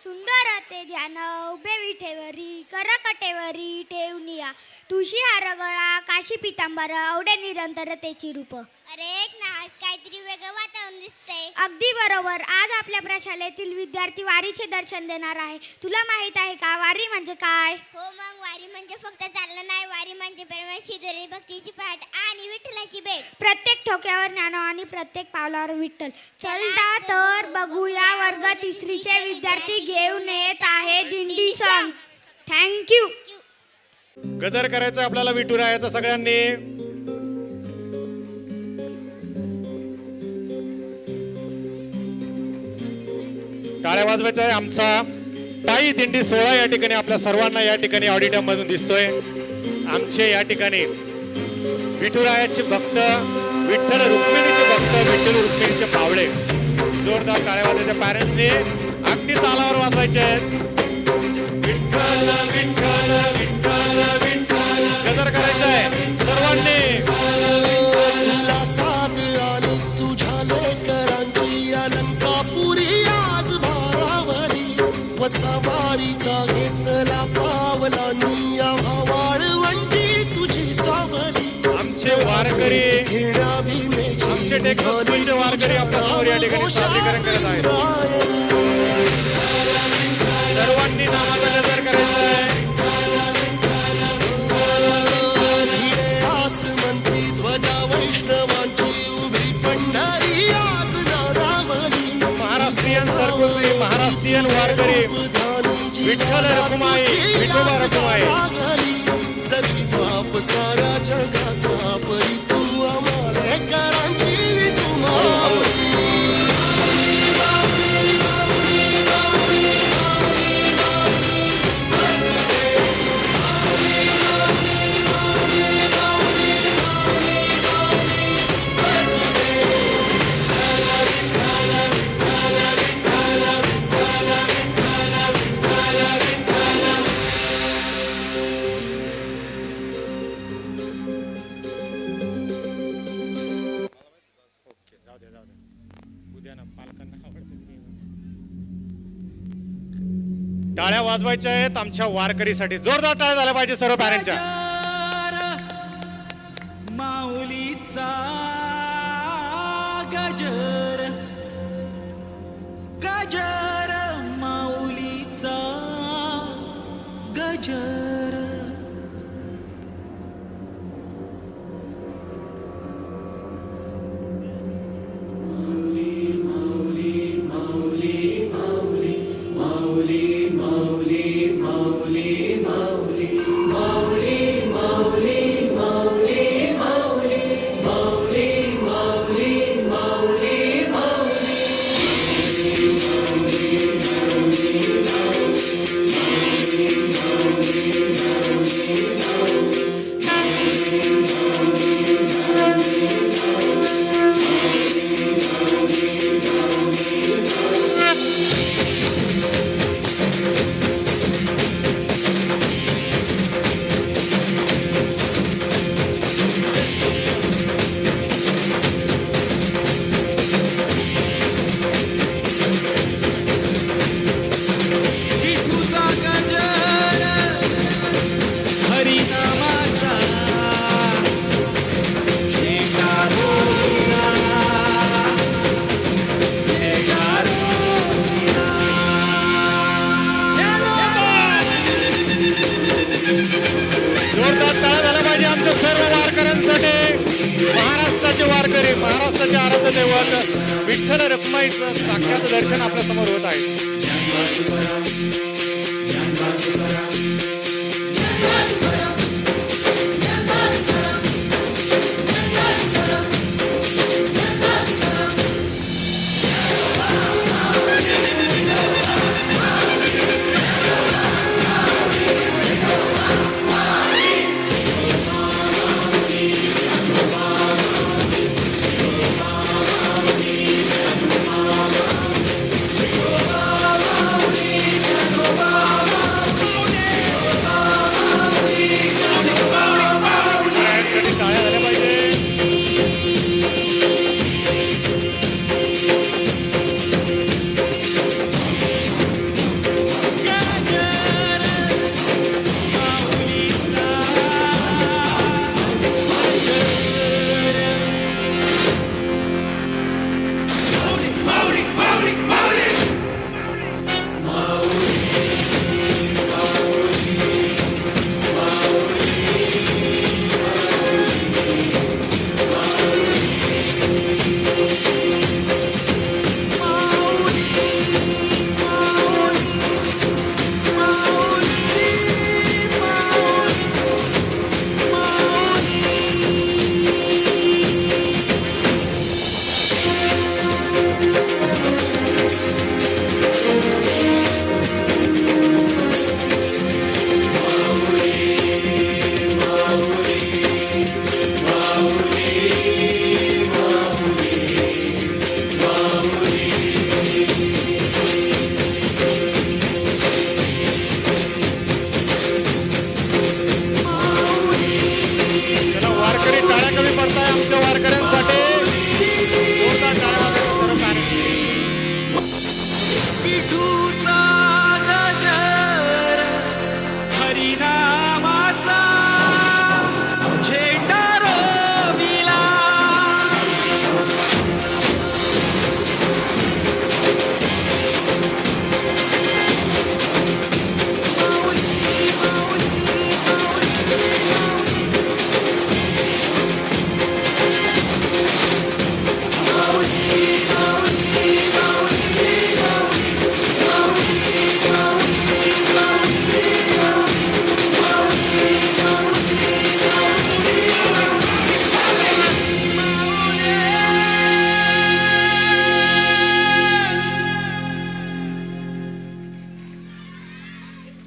सुंदर ते ध्यान उभे विठेवरी करकटेवरी ठेवनिया तुळशी हार गळा काशी पितांबर आवडे निरंतर तेची रूप. अरे एक ना काहीतरी वेगळं वातावरण दिसतंय. अगदी बरोबर. आज आपल्या प्रशालेतील विद्यार्थी वारीचे दर्शन देणार आहे. तुला माहित आहे का वारी म्हणजे काय? हो मग वारी म्हणजे फक्त चालणं नाही, वारी म्हणजे परमेश्वरी भक्तीची पाठ आणि विठ्ठलाची भेट. प्रत्येक ठोक्यावर ज्ञान आणि प्रत्येक पावलावर विठ्ठल. चलता तर बघूया वर्ग तिसरीचे विद्यार्थी घेऊन येत आहे दिंडी सॉन्ग. थँक्यू. गजर करायचं आपल्याला विठुरायाचा सगळ्यांनी. टाळ्या वाजवायचा आहे. आमचा टाई दिंडी सोहळा या ठिकाणी आपल्या सर्वांना या ठिकाणी ऑडिटोरियम मधून दिसतोय. आमचे या ठिकाणी विठुरायाचे भक्त, विठ्ठल रुक्मिणीचे भक्त, विठ्ठल रुक्मिणीचे पावळे. जोरदार टाळ्या वाजवायच्या. पॅरेंट्सनी अगदी तालावर वाजवायचे आहेत. विठ्ठल विठ्ठल विठ्ठल विठ्ठल गजर करायचं आहे सर्वांनी. तुला साथ आली तुझ्या लेकरांची अलंकापुरी आज भारावरी वसवारीचा घेतला पावलांनी वाळवंची तुझी सावली. आमचे वारकरी, आमचे टेक्नो स्कूलचे वारकरी आपल्या समोर या ठिकाणी सादरीकरण करत आहेत. सर्वांनी नामाचा गजर करायचा आहे. आसमंती ध्वजा वैष्णवांची उभी पंढरी आज नारावली. महाराष्ट्रीयन सरकुसी, महाराष्ट्रीयन वारकरी विठ्ठल रखुमाई, विठोबा रखुमाई. जरी बाप साऱ्या जगाचा परी तू आम्हाला करांची टाळ्या वाजवायच्या आहेत आमच्या वारकरीसाठी. जोरदार टाळ्या झाल्या पाहिजे सर्व पॅरेंटच्या. माऊलीचा गजर गजर माऊलीचा गजर. महाराष्ट्राचे वारकरी, महाराष्ट्राचे आराध्य दैवत विठ्ठल रखुमाईचं साक्षात दर्शन आपल्या समोर होत आहे. विठूचा